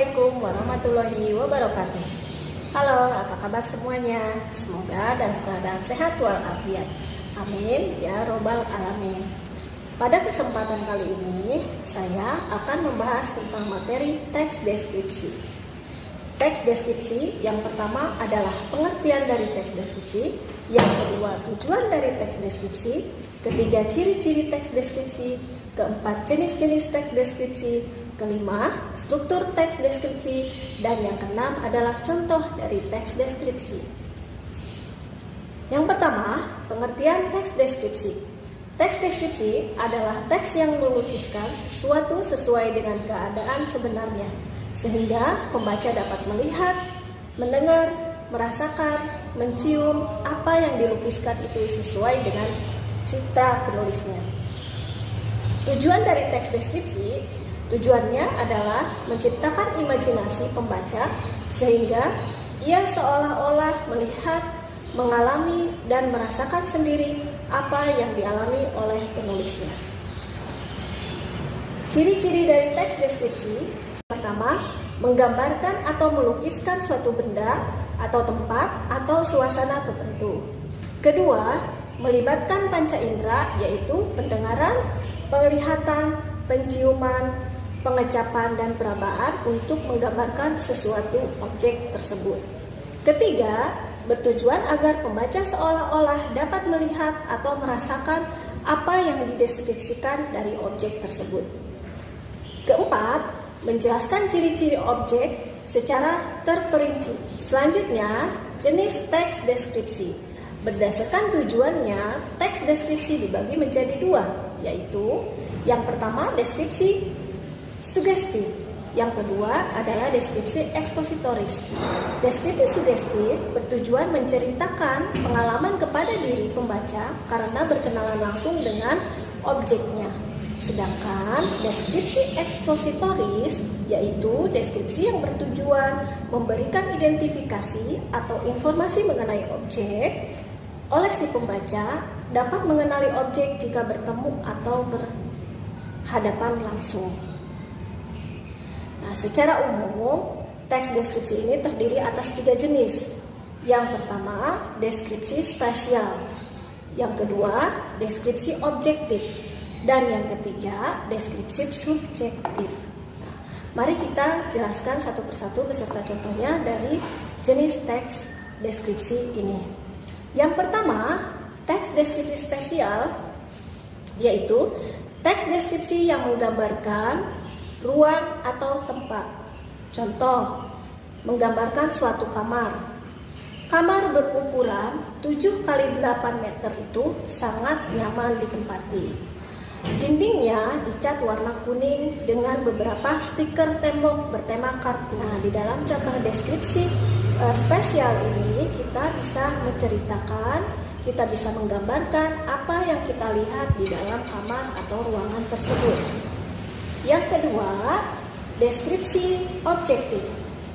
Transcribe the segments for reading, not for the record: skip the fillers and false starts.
Assalamualaikum warahmatullahi wabarakatuh. Halo, apa kabar semuanya? Semoga dalam keadaan sehat walafiat. Amin ya robbal alamin. Pada kesempatan kali ini, saya akan membahas tentang materi teks deskripsi. Teks deskripsi yang pertama adalah pengertian dari teks deskripsi, yang kedua tujuan dari teks deskripsi, ketiga ciri-ciri teks deskripsi, keempat jenis-jenis teks deskripsi, kelima struktur teks deskripsi, dan yang keenam adalah contoh dari teks deskripsi. Yang pertama, pengertian teks deskripsi. Teks deskripsi adalah teks yang melukiskan sesuatu sesuai dengan keadaan sebenarnya, sehingga pembaca dapat melihat, mendengar, merasakan, mencium apa yang dilukiskan itu sesuai dengan citra penulisnya. Tujuan dari teks deskripsi, tujuannya adalah menciptakan imajinasi pembaca sehingga ia seolah-olah melihat, mengalami, dan merasakan sendiri apa yang dialami oleh penulisnya. Ciri-ciri dari teks deskripsi: pertama, menggambarkan atau melukiskan suatu benda atau tempat atau suasana tertentu. Kedua, melibatkan panca indera, yaitu pendengaran, penglihatan, penciuman, pengecapan, dan perabaan untuk menggambarkan sesuatu objek tersebut. Ketiga, bertujuan agar pembaca seolah-olah dapat melihat atau merasakan apa yang dideskripsikan dari objek tersebut. Keempat, menjelaskan ciri-ciri objek secara terperinci. Selanjutnya, jenis teks deskripsi. Berdasarkan tujuannya, teks deskripsi dibagi menjadi dua, yaitu yang pertama deskripsi sugestif, yang kedua adalah deskripsi ekspositoris. Deskripsi sugestif bertujuan menceritakan pengalaman kepada diri pembaca karena berkenalan langsung dengan objeknya. Sedangkan deskripsi ekspositoris yaitu deskripsi yang bertujuan memberikan identifikasi atau informasi mengenai objek oleh si pembaca, dapat mengenali objek jika bertemu atau berhadapan langsung. Nah, secara umum, teks deskripsi ini terdiri atas 3 jenis. Yang pertama, deskripsi spasial. Yang kedua, deskripsi objektif. Dan yang ketiga, deskripsi subjektif. Nah, mari kita jelaskan satu persatu beserta contohnya dari jenis teks deskripsi ini. Yang pertama, teks deskripsi spasial, yaitu teks deskripsi yang menggambarkan ruang atau tempat. Contoh, menggambarkan suatu kamar. Kamar berukuran 7 x 8 meter itu sangat nyaman ditempati. Dindingnya dicat warna kuning dengan beberapa stiker tembok bertema kartu. Nah, di dalam contoh deskripsi spasial ini kita bisa menceritakan, kita bisa menggambarkan apa yang kita lihat di dalam kamar atau ruangan tersebut. Yang kedua, deskripsi objektif,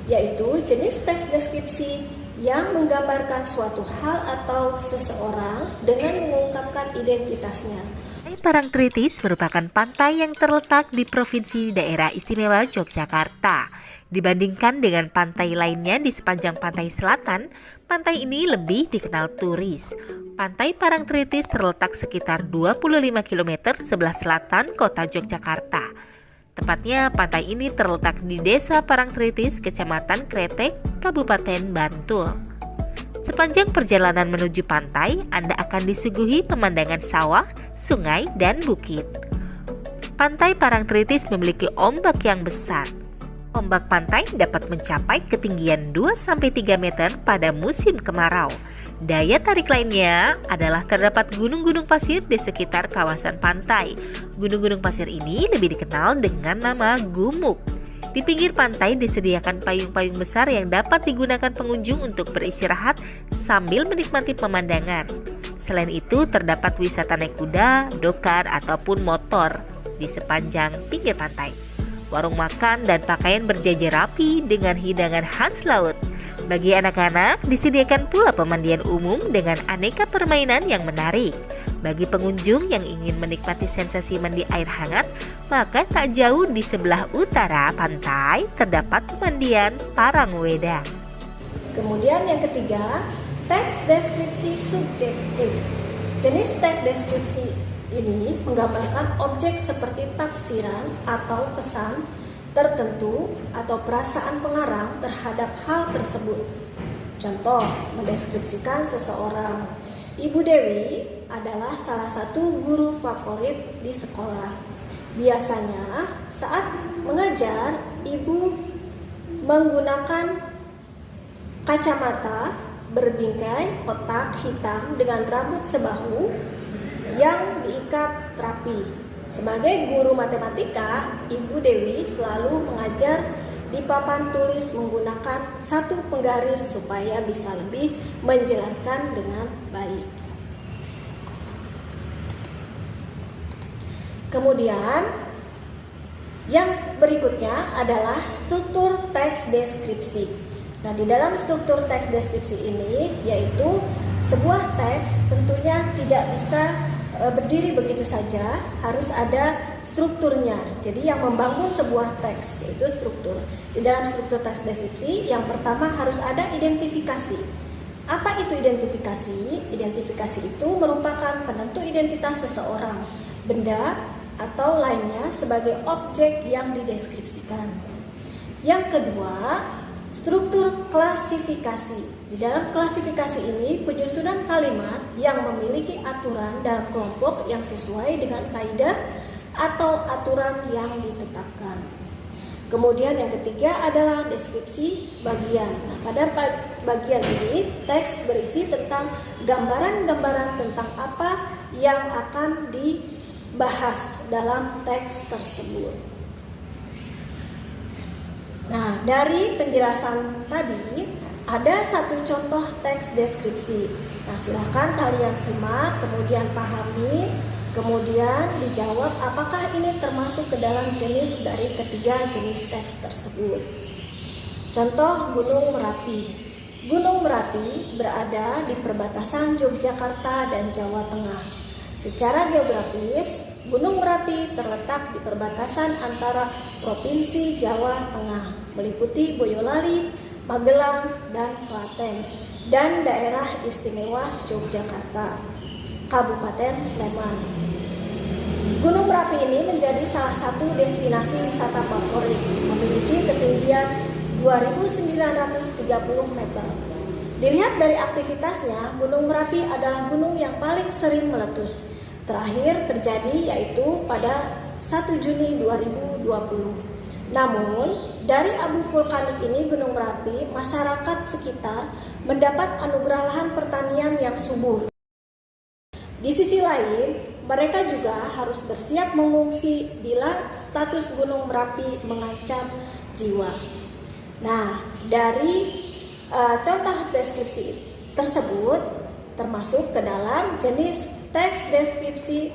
yaitu jenis teks deskripsi yang menggambarkan suatu hal atau seseorang dengan mengungkapkan identitasnya. Pantai Parangtritis merupakan pantai yang terletak di Provinsi Daerah Istimewa Yogyakarta. Dibandingkan dengan pantai lainnya di sepanjang pantai selatan, pantai ini lebih dikenal turis. Pantai Parangtritis terletak sekitar 25 km sebelah selatan kota Yogyakarta. Tepatnya pantai ini terletak di Desa Parangtritis, Kecamatan Kretek, Kabupaten Bantul. Sepanjang perjalanan menuju pantai, Anda akan disuguhi pemandangan sawah, sungai, dan bukit. Pantai Parangtritis memiliki ombak yang besar. Ombak pantai dapat mencapai ketinggian 2-3 meter pada musim kemarau. Daya tarik lainnya adalah terdapat gunung-gunung pasir di sekitar kawasan pantai. Gunung-gunung pasir ini lebih dikenal dengan nama gumuk. Di pinggir pantai disediakan payung-payung besar yang dapat digunakan pengunjung untuk beristirahat sambil menikmati pemandangan. Selain itu, terdapat wisata naik kuda, dokar, ataupun motor di sepanjang pinggir pantai. Warung makan dan pakaian berjajar rapi dengan hidangan khas laut. Bagi anak-anak, disediakan pula pemandian umum dengan aneka permainan yang menarik. Bagi pengunjung yang ingin menikmati sensasi mandi air hangat, maka tak jauh di sebelah utara pantai terdapat pemandian Parangweda. Kemudian yang ketiga, teks deskripsi subjektif. Jenis teks deskripsi ini menggambarkan objek seperti tafsiran atau kesan tertentu atau perasaan pengarang terhadap hal tersebut. Contoh, mendeskripsikan seseorang. Ibu Dewi adalah salah satu guru favorit di sekolah. Biasanya saat mengajar, ibu menggunakan kacamata berbingkai kotak hitam dengan rambut sebahu yang diikat rapi. Sebagai guru matematika, Ibu Dewi selalu mengajar di papan tulis menggunakan satu penggaris supaya bisa lebih menjelaskan dengan baik. Kemudian yang berikutnya adalah struktur teks deskripsi. Nah, di dalam struktur teks deskripsi ini yaitu sebuah teks tentunya tidak bisa berdiri begitu saja, harus ada strukturnya. Jadi yang membangun sebuah teks yaitu struktur. Di dalam struktur teks deskripsi yang pertama harus ada identifikasi. Apa itu identifikasi? Identifikasi itu merupakan penentu identitas seseorang, benda atau lainnya sebagai objek yang dideskripsikan. Yang kedua, struktur klasifikasi. Di dalam klasifikasi ini penyusunan kalimat yang memiliki aturan dalam kelompok yang sesuai dengan kaidah atau aturan yang ditetapkan. Kemudian yang ketiga adalah deskripsi bagian. Nah, pada bagian ini teks berisi tentang gambaran-gambaran tentang apa yang akan dibahas dalam teks tersebut. Nah, dari penjelasan tadi ada satu contoh teks deskripsi. Nah, silakan kalian simak, kemudian pahami, kemudian dijawab apakah ini termasuk ke dalam jenis dari ketiga jenis teks tersebut. Contoh Gunung Merapi. Gunung Merapi berada di perbatasan Yogyakarta dan Jawa Tengah. Secara geografis, Gunung Merapi terletak di perbatasan antara Provinsi Jawa Tengah, meliputi Boyolali, Magelang, dan Klaten, dan daerah istimewa Yogyakarta, Kabupaten Sleman. Gunung Merapi ini menjadi salah satu destinasi wisata favorit, memiliki ketinggian 2.930 meter. Dilihat dari aktivitasnya, Gunung Merapi adalah gunung yang paling sering meletus. Terakhir terjadi yaitu pada 1 Juni 2020. Namun, dari abu vulkanik ini Gunung Merapi, masyarakat sekitar mendapat anugerah lahan pertanian yang subur. Di sisi lain, mereka juga harus bersiap mengungsi bila status Gunung Merapi mengancam jiwa. Nah, dari contoh deskripsi tersebut termasuk ke dalam jenis teks deskripsi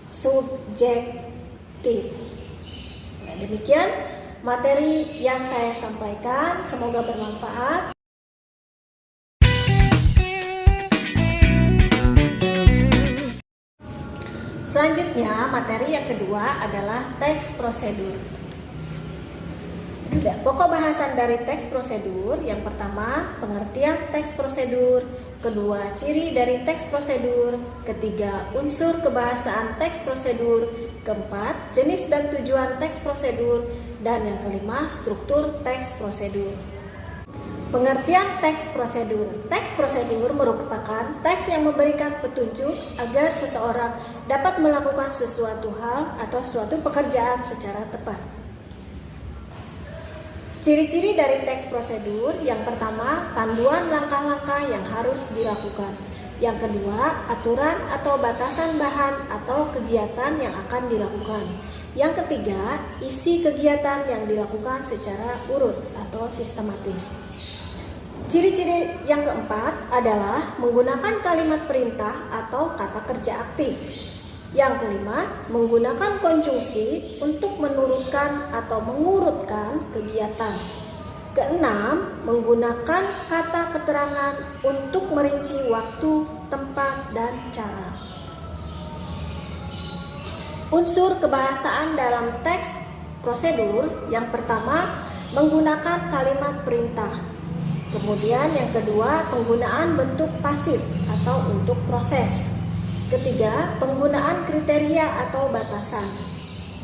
subjektif. Nah, demikian materi yang saya sampaikan, semoga bermanfaat. Selanjutnya, materi yang kedua adalah teks prosedur. Pokok bahasan dari teks prosedur, yang pertama, pengertian teks prosedur, kedua, ciri dari teks prosedur, ketiga, unsur kebahasaan teks prosedur, keempat, jenis dan tujuan teks prosedur, dan yang kelima, struktur teks prosedur. Pengertian teks prosedur. Teks prosedur merupakan teks yang memberikan petunjuk agar seseorang dapat melakukan sesuatu hal atau suatu pekerjaan secara tepat. Ciri-ciri dari teks prosedur, yang pertama, panduan langkah-langkah yang harus dilakukan. Yang kedua, aturan atau batasan bahan atau kegiatan yang akan dilakukan. Yang ketiga, isi kegiatan yang dilakukan secara urut atau sistematis. Ciri-ciri yang keempat adalah menggunakan kalimat perintah atau kata kerja aktif. Yang kelima, menggunakan konjungsi untuk menurutkan atau mengurutkan kegiatan. Keenam, menggunakan kata keterangan untuk merinci waktu, tempat, dan cara. Unsur kebahasaan dalam teks prosedur yang pertama menggunakan kalimat perintah. Kemudian yang kedua penggunaan bentuk pasif atau untuk proses. Ketiga, penggunaan kriteria atau batasan.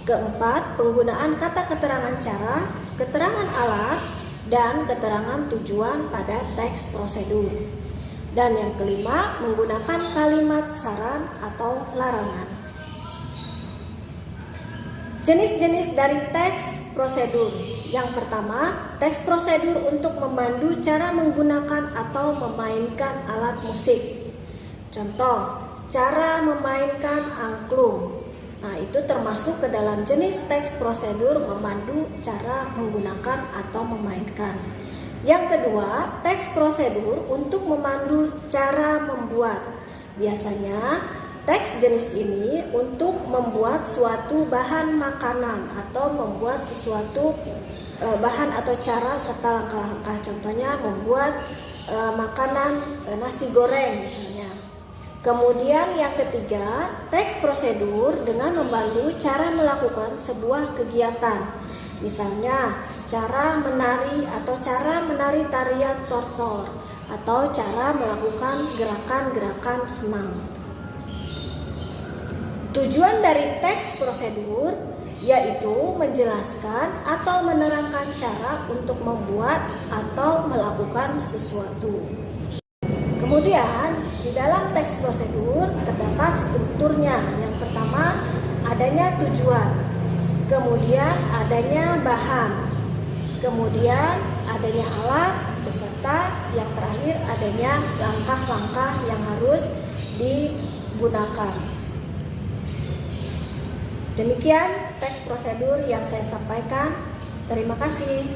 Keempat, penggunaan kata keterangan cara, keterangan alat, dan keterangan tujuan pada teks prosedur. Dan yang kelima, menggunakan kalimat saran atau larangan. Jenis-jenis dari teks prosedur. Yang pertama, teks prosedur untuk memandu cara menggunakan atau memainkan alat musik. Contoh, cara memainkan angklung. Nah, itu termasuk ke dalam jenis teks prosedur memandu cara menggunakan atau memainkan. Yang kedua, teks prosedur untuk memandu cara membuat. Biasanya, teks jenis ini untuk membuat suatu bahan makanan atau membuat sesuatu bahan atau cara serta langkah-langkah. Contohnya membuat makanan nasi goreng misalnya. Kemudian yang ketiga, teks prosedur dengan membantu cara melakukan sebuah kegiatan. Misalnya, cara menari atau cara menari tarian tortor atau cara melakukan gerakan-gerakan senam. Tujuan dari teks prosedur yaitu menjelaskan atau menerangkan cara untuk membuat atau melakukan sesuatu. Kemudian, di dalam teks prosedur terdapat strukturnya. Yang pertama, adanya tujuan. Kemudian, adanya bahan. Kemudian, adanya alat, beserta yang terakhir adanya langkah-langkah yang harus digunakan. Demikian teks prosedur yang saya sampaikan. Terima kasih.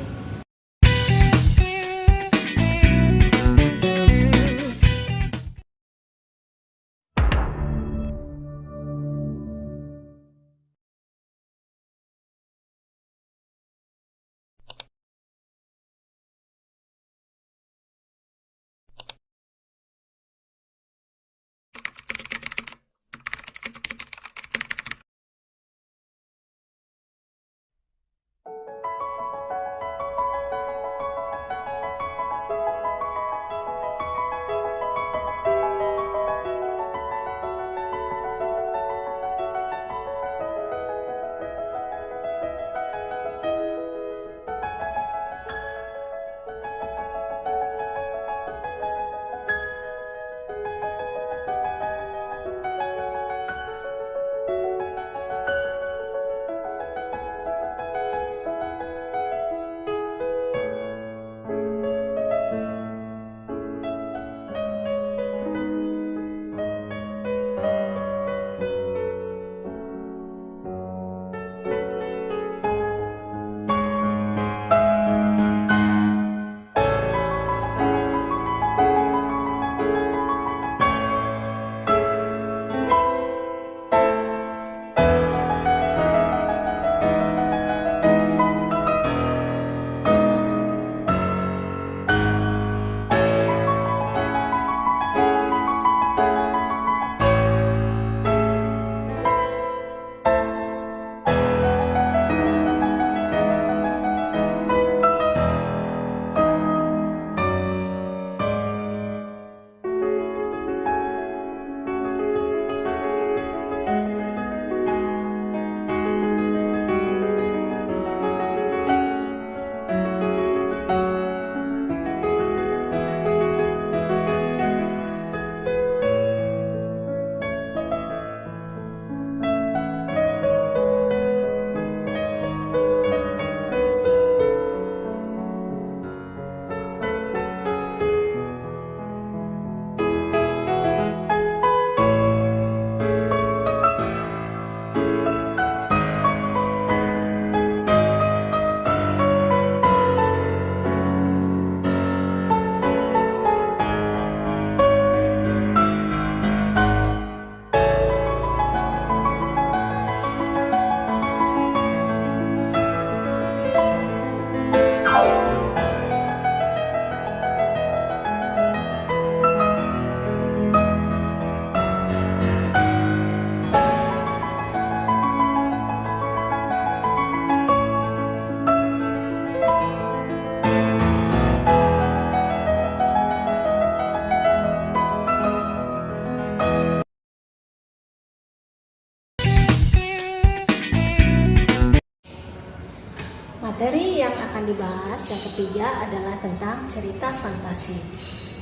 adalah tentang cerita fantasi.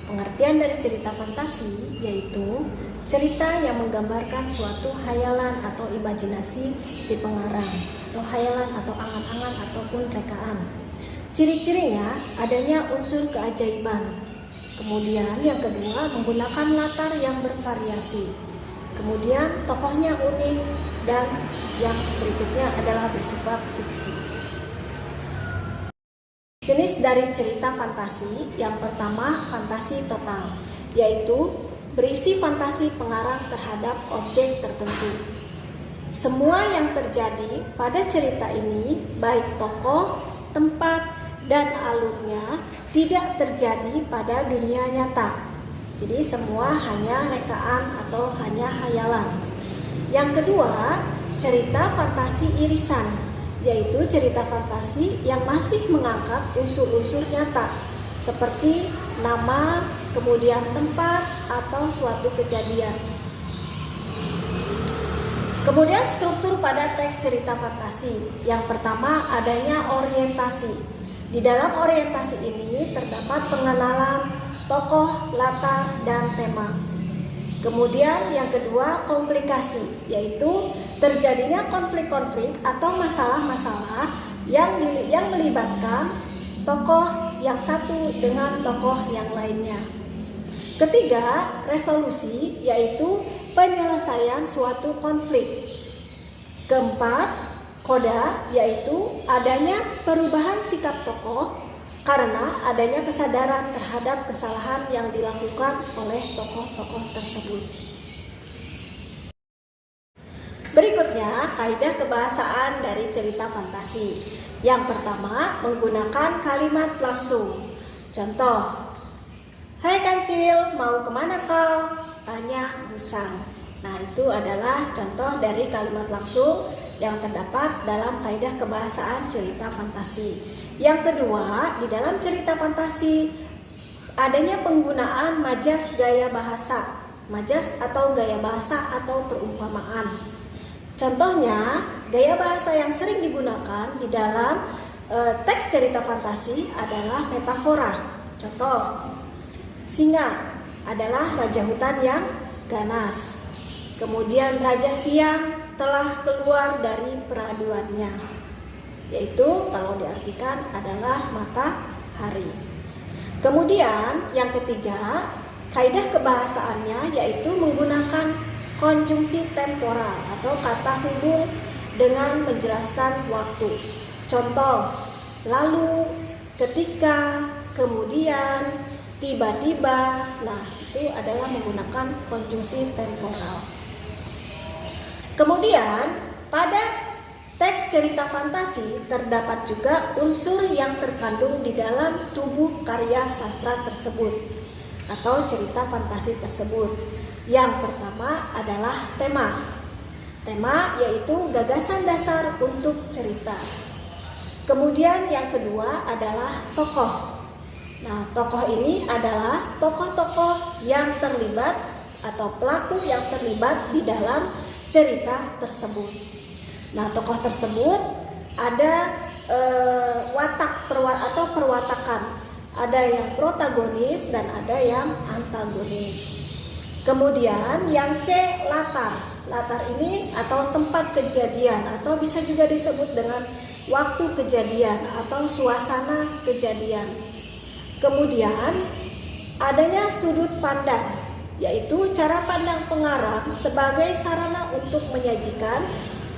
Pengertian dari cerita fantasi yaitu cerita yang menggambarkan suatu hayalan atau imajinasi si pengarang, atau hayalan atau angan-angan ataupun rekaan. Ciri-cirinya adanya unsur keajaiban. Kemudian yang kedua, menggunakan latar yang bervariasi. Kemudian tokohnya unik, dan yang berikutnya adalah bersifat fiksi. Jenis dari cerita fantasi, yang pertama fantasi total, yaitu berisi fantasi pengarang terhadap objek tertentu. Semua yang terjadi pada cerita ini, baik tokoh, tempat, dan alurnya tidak terjadi pada dunia nyata. Jadi semua hanya rekaan atau hanya hayalan. Yang kedua, cerita fantasi irisan, yaitu cerita fantasi yang masih mengangkat unsur-unsur nyata seperti nama, kemudian tempat, atau suatu kejadian. Kemudian struktur pada teks cerita fantasi. Yang pertama, adanya orientasi. Di dalam orientasi ini terdapat pengenalan tokoh, latar, dan tema. Kemudian yang kedua, komplikasi, yaitu terjadinya konflik-konflik atau masalah-masalah yang melibatkan tokoh yang satu dengan tokoh yang lainnya. Ketiga, resolusi, yaitu penyelesaian suatu konflik. Keempat, koda, yaitu adanya perubahan sikap tokoh karena adanya kesadaran terhadap kesalahan yang dilakukan oleh tokoh-tokoh tersebut. Berikutnya, kaidah kebahasaan dari cerita fantasi. Yang pertama, menggunakan kalimat langsung. Contoh, "Hai kancil, mau kemana kau?" tanya musang. Nah, itu adalah contoh dari kalimat langsung yang terdapat dalam kaidah kebahasaan cerita fantasi. Yang kedua, di dalam cerita fantasi adanya penggunaan majas gaya bahasa. Majas atau gaya bahasa atau perumpamaan. Contohnya, gaya bahasa yang sering digunakan di dalam teks cerita fantasi adalah metafora. Contoh, singa adalah raja hutan yang ganas. Kemudian raja siang telah keluar dari peraduannya, yaitu kalau diartikan adalah matahari. Kemudian yang ketiga, kaidah kebahasaannya yaitu menggunakan konjungsi temporal atau kata hubung dengan menjelaskan waktu. Contoh, lalu, ketika, kemudian, tiba-tiba. Nah, itu adalah menggunakan konjungsi temporal. Kemudian, pada teks cerita fantasi terdapat juga unsur yang terkandung di dalam tubuh karya sastra tersebut atau cerita fantasi tersebut. Yang pertama adalah tema. Tema yaitu gagasan dasar untuk cerita. Kemudian yang kedua adalah tokoh. Nah, tokoh ini adalah tokoh-tokoh yang terlibat atau pelaku yang terlibat di dalam cerita tersebut. Nah, tokoh tersebut ada atau perwatakan. Ada yang protagonis dan ada yang antagonis. Kemudian yang C, latar. Latar ini atau tempat kejadian atau bisa juga disebut dengan waktu kejadian atau suasana kejadian. Kemudian adanya sudut pandang, yaitu cara pandang pengarang sebagai sarana untuk menyajikan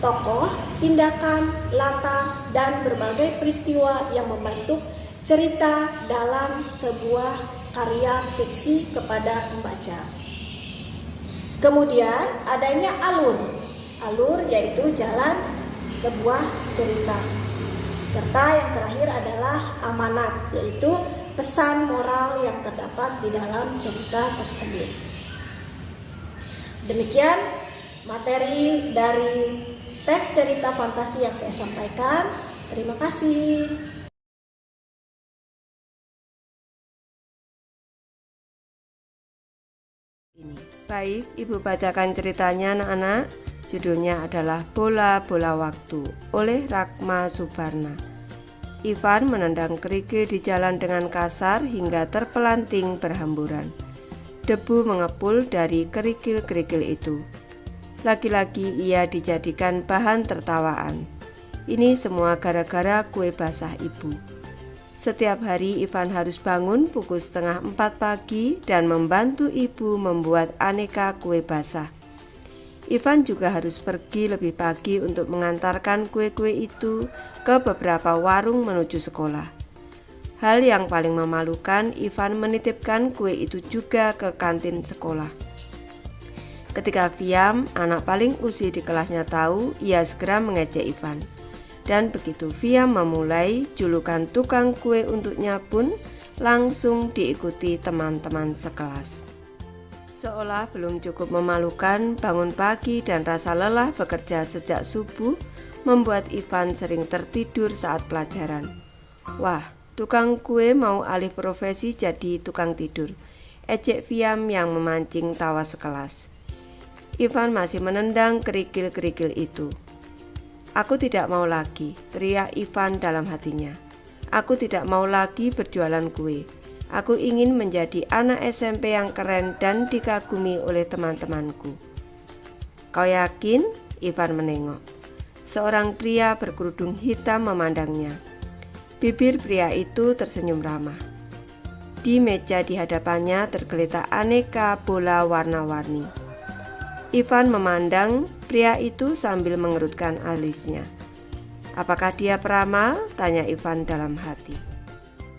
tokoh, tindakan, latar, dan berbagai peristiwa yang membentuk cerita dalam sebuah karya fiksi kepada pembaca. Kemudian adanya alur. Alur yaitu jalan sebuah cerita. Serta yang terakhir adalah amanat, yaitu pesan moral yang terdapat di dalam cerita tersebut. Demikian materi dari teks cerita fantasi yang saya sampaikan. Terima kasih. Baik, Ibu bacakan ceritanya anak-anak. Judulnya adalah Bola-Bola Waktu oleh Rakma Subarna. Ivan menendang kerikil di jalan dengan kasar hingga terpelanting berhamburan. Debu mengepul dari kerikil-kerikil itu. Lagi-lagi ia dijadikan bahan tertawaan. Ini semua gara-gara kue basah ibu. Setiap hari Ivan harus bangun pukul 3:30 pagi dan membantu ibu membuat aneka kue basah. Ivan juga harus pergi lebih pagi untuk mengantarkan kue-kue itu ke beberapa warung menuju sekolah. Hal yang paling memalukan, Ivan menitipkan kue itu juga ke kantin sekolah. Ketika Viam, anak paling usil di kelasnya tahu, ia segera mengejek Ivan. Dan begitu Viam memulai, julukan tukang kue untuknya pun langsung diikuti teman-teman sekelas. Seolah belum cukup memalukan, bangun pagi dan rasa lelah bekerja sejak subuh membuat Ivan sering tertidur saat pelajaran. Wah, tukang kue mau alih profesi jadi tukang tidur, ejek Viam yang memancing tawa sekelas. Ivan masih menendang kerikil-kerikil itu. Aku tidak mau lagi, teriak Ivan dalam hatinya. Aku tidak mau lagi berjualan kue. Aku ingin menjadi anak SMP yang keren dan dikagumi oleh teman-temanku. Kau yakin? Ivan menengok. Seorang pria berkerudung hitam memandangnya. Bibir pria itu tersenyum ramah. Di meja di hadapannya tergeletak aneka bola warna-warni. Ivan memandang pria itu sambil mengerutkan alisnya. Apakah dia peramal? Tanya Ivan dalam hati.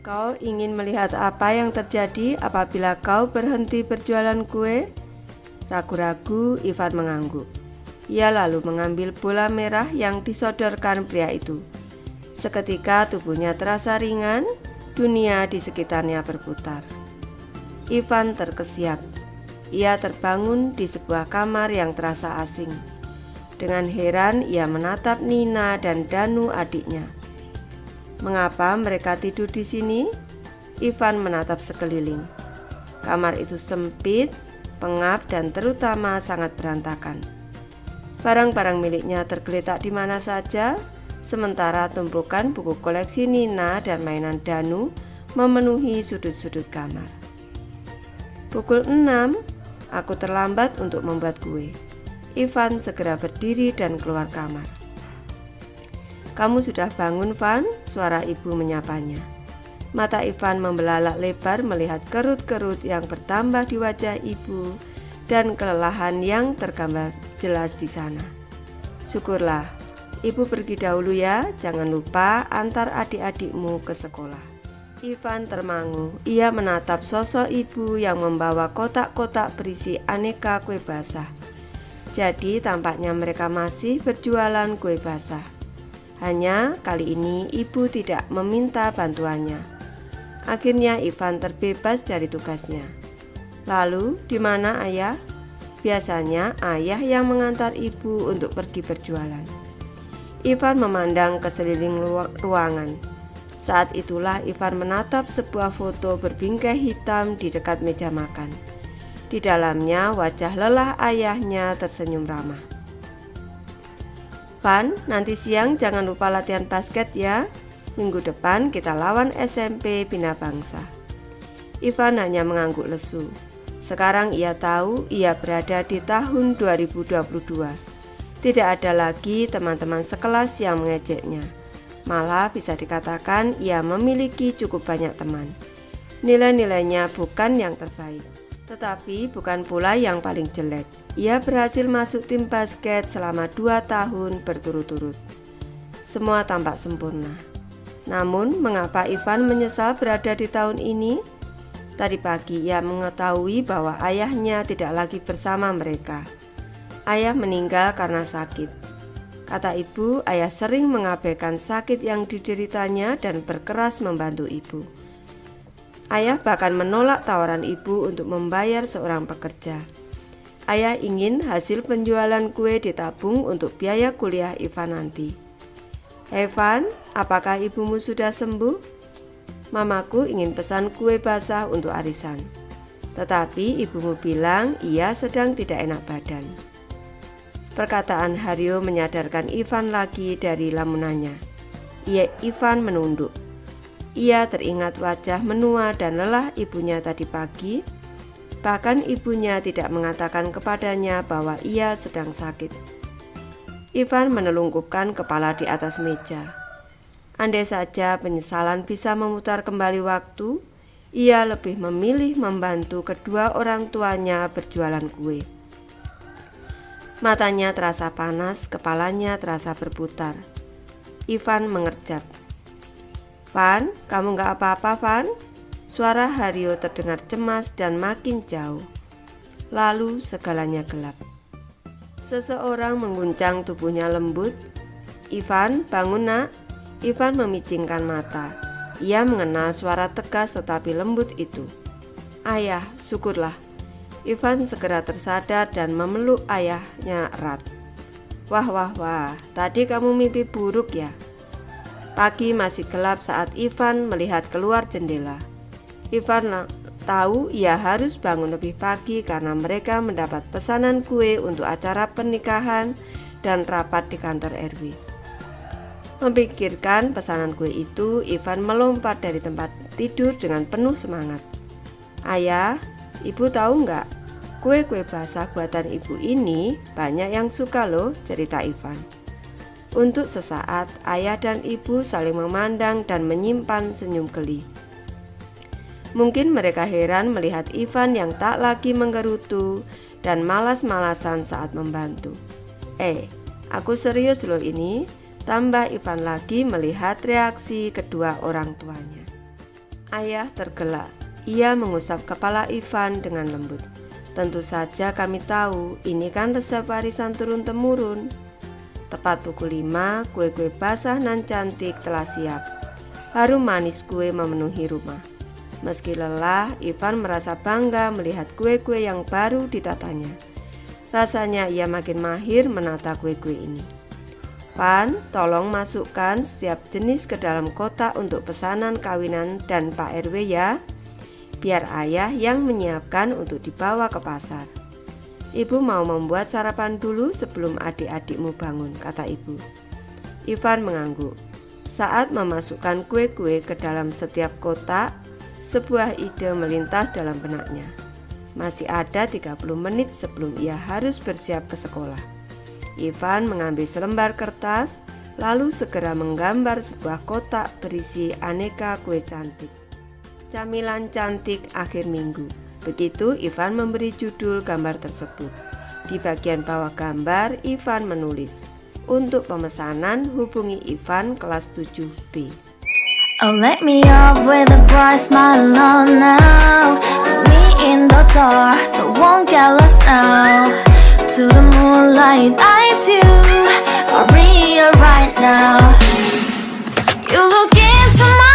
Kau ingin melihat apa yang terjadi apabila kau berhenti berjualan kue? Ragu-ragu Ivan mengangguk. Ia lalu mengambil bola merah yang disodorkan pria itu. Seketika tubuhnya terasa ringan, dunia di sekitarnya berputar. Ivan terkesiap. Ia terbangun di sebuah kamar yang terasa asing. Dengan heran ia menatap Nina dan Danu adiknya. Mengapa mereka tidur di sini? Ivan menatap sekeliling. Kamar itu sempit, pengap dan terutama sangat berantakan. Barang-barang miliknya tergeletak di mana saja, sementara tumpukan buku koleksi Nina dan mainan Danu memenuhi sudut-sudut kamar. Pukul 6, aku terlambat untuk membuat kue. Ivan segera berdiri dan keluar kamar. Kamu sudah bangun, Van? Suara ibu menyapanya. Mata Ivan membelalak lebar melihat kerut-kerut yang bertambah di wajah ibu dan kelelahan yang tergambar jelas di sana. Syukurlah, ibu pergi dahulu ya, jangan lupa antar adik-adikmu ke sekolah. Ivan termangu, ia menatap sosok ibu yang membawa kotak-kotak berisi aneka kue basah. Jadi tampaknya mereka masih berjualan kue basah. Hanya kali ini ibu tidak meminta bantuannya. Akhirnya Ivan terbebas dari tugasnya. Lalu di mana ayah? Biasanya ayah yang mengantar ibu untuk pergi berjualan. Ivan memandang ke sekeliling ruangan. Saat itulah Ivan menatap sebuah foto berbingkai hitam di dekat meja makan. Di dalamnya wajah lelah ayahnya tersenyum ramah. Van, nanti siang jangan lupa latihan basket ya. Minggu depan kita lawan SMP Bina Bangsa. Ivan hanya mengangguk lesu. Sekarang ia tahu ia berada di tahun 2022. Tidak ada lagi teman-teman sekelas yang mengejeknya. Malah bisa dikatakan ia memiliki cukup banyak teman. Nilai-nilainya bukan yang terbaik, tetapi bukan pula yang paling jelek. Ia berhasil masuk tim basket selama 2 tahun berturut-turut. Semua tampak sempurna. Namun, mengapa Ivan menyesal berada di tahun ini? Tadi pagi ia mengetahui bahwa ayahnya tidak lagi bersama mereka. Ayah meninggal karena sakit. Kata ibu, ayah sering mengabaikan sakit yang dideritanya dan berkeras membantu ibu. Ayah bahkan menolak tawaran ibu untuk membayar seorang pekerja. Ayah ingin hasil penjualan kue ditabung untuk biaya kuliah Ivan nanti. Evan, apakah ibumu sudah sembuh? Mamaku ingin pesan kue basah untuk arisan. Tetapi ibumu bilang ia sedang tidak enak badan. Perkataan Haryo menyadarkan Ivan lagi dari lamunannya. Ivan menunduk. Ia teringat wajah menua dan lelah ibunya tadi pagi. Bahkan ibunya tidak mengatakan kepadanya bahwa ia sedang sakit. Ivan menelungkupkan kepala di atas meja. Andai saja penyesalan bisa memutar kembali waktu, ia lebih memilih membantu kedua orang tuanya berjualan kue. Matanya terasa panas, kepalanya terasa berputar. Ivan mengerjap. "Van, kamu gak apa-apa, Van?" Suara Haryo terdengar cemas dan makin jauh. Lalu segalanya gelap. Seseorang mengguncang tubuhnya lembut. "Ivan, bangun nak." Ivan memicingkan mata. Ia mengenal suara tegas tetapi lembut itu. "Ayah, syukurlah." Ivan segera tersadar dan memeluk ayahnya erat. Wah, tadi kamu mimpi buruk ya?" Pagi masih gelap saat Ivan melihat keluar jendela. Ivan tahu ia harus bangun lebih pagi karena mereka mendapat pesanan kue untuk acara pernikahan dan rapat di kantor RW. Memikirkan pesanan kue itu, Ivan melompat dari tempat tidur dengan penuh semangat. "Ayah, ibu tahu nggak? Kue-kue basah buatan ibu ini banyak yang suka loh," cerita Ivan. Untuk sesaat, ayah dan ibu saling memandang dan menyimpan senyum geli. Mungkin mereka heran melihat Ivan yang tak lagi menggerutu dan malas-malasan saat membantu. Aku serius loh ini," tambah Ivan lagi melihat reaksi kedua orang tuanya. Ayah tergelak. Ia mengusap kepala Ivan dengan lembut. "Tentu saja kami tahu, ini kan resep warisan turun-temurun." Tepat pukul 5, kue-kue basah nan cantik telah siap. Harum manis kue memenuhi rumah. Meski lelah, Ivan merasa bangga melihat kue-kue yang baru ditatanya. Rasanya ia makin mahir menata kue-kue ini. "Van, tolong masukkan setiap jenis ke dalam kotak untuk pesanan kawinan dan Pak RW ya. Biar ayah yang menyiapkan untuk dibawa ke pasar. Ibu mau membuat sarapan dulu sebelum adik-adikmu bangun," kata ibu. Ivan mengangguk. Saat memasukkan kue-kue ke dalam setiap kotak, sebuah ide melintas dalam benaknya. Masih ada 30 menit sebelum ia harus bersiap ke sekolah. Ivan mengambil selembar kertas, lalu segera menggambar sebuah kotak berisi aneka kue cantik. Camilan cantik akhir minggu. Begitu Ivan memberi judul gambar tersebut. Di bagian bawah gambar, Ivan menulis, "Untuk pemesanan hubungi Ivan kelas 7B." Oh, let me up with a bright smile on now. Put me in the dark, so won't get lost now. To the moonlight, eyes you, Maria right now. You look into my